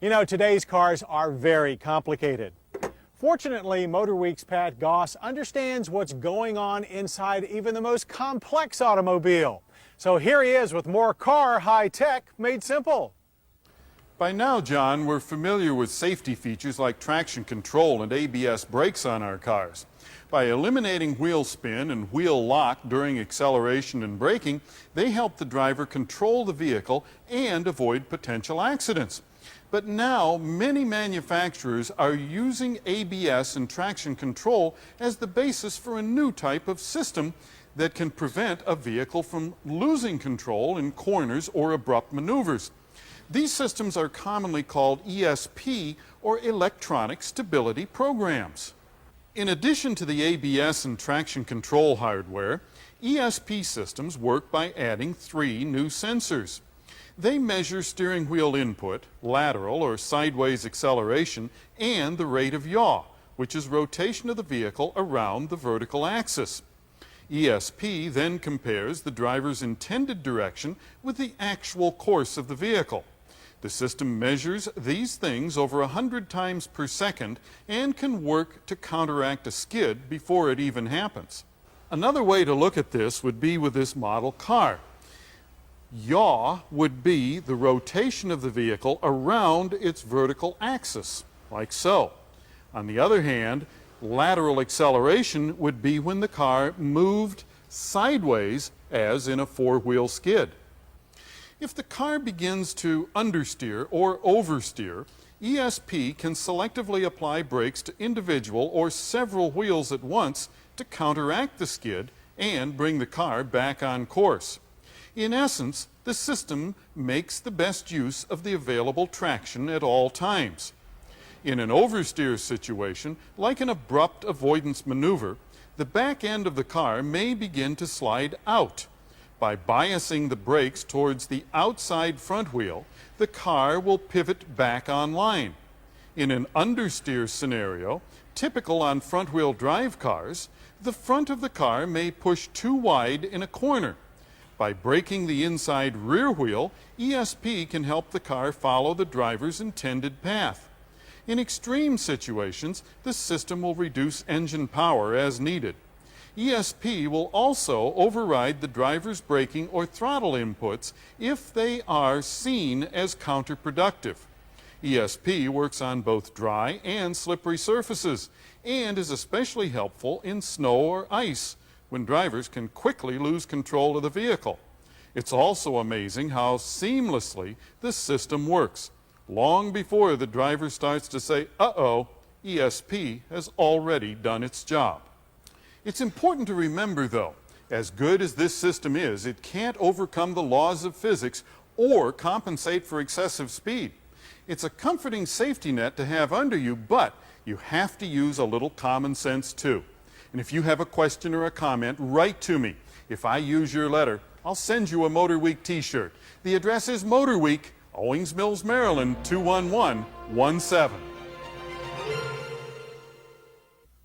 You know, today's cars are very complicated. Fortunately, MotorWeek's Pat Goss understands what's going on inside even the most complex automobile. So here he is with more car high-tech made simple. By now, John, we're familiar with safety features like traction control and ABS brakes on our cars. By eliminating wheel spin and wheel lock during acceleration and braking, they help the driver control the vehicle and avoid potential accidents. But now, many manufacturers are using ABS and traction control as the basis for a new type of system that can prevent a vehicle from losing control in corners or abrupt maneuvers. These systems are commonly called ESP, or electronic stability programs. In addition to the ABS and traction control hardware, ESP systems work by adding 3 new sensors. They measure steering wheel input, lateral or sideways acceleration, and the rate of yaw, which is rotation of the vehicle around the vertical axis. ESP then compares the driver's intended direction with the actual course of the vehicle. The system measures these things over 100 times per second and can work to counteract a skid before it even happens. Another way to look at this would be with this model car. Yaw would be the rotation of the vehicle around its vertical axis, like so. On the other hand, lateral acceleration would be when the car moved sideways, as in a 4-wheel skid. If the car begins to understeer or oversteer, ESP can selectively apply brakes to individual or several wheels at once to counteract the skid and bring the car back on course. In essence, the system makes the best use of the available traction at all times. In an oversteer situation, like an abrupt avoidance maneuver, the back end of the car may begin to slide out. By biasing the brakes towards the outside front wheel, the car will pivot back on line. In an understeer scenario, typical on front-wheel drive cars, the front of the car may push too wide in a corner. By braking the inside rear wheel, ESP can help the car follow the driver's intended path. In extreme situations, the system will reduce engine power as needed. ESP will also override the driver's braking or throttle inputs if they are seen as counterproductive. ESP works on both dry and slippery surfaces and is especially helpful in snow or ice, when drivers can quickly lose control of the vehicle. It's also amazing how seamlessly this system works. Long before the driver starts to say, uh-oh, ESP has already done its job. It's important to remember, though, as good as this system is, it can't overcome the laws of physics or compensate for excessive speed. It's a comforting safety net to have under you, but you have to use a little common sense, too. And if you have a question or a comment, write to me. If I use your letter, I'll send you a MotorWeek t-shirt. The address is MotorWeek, Owings Mills, Maryland, 21117.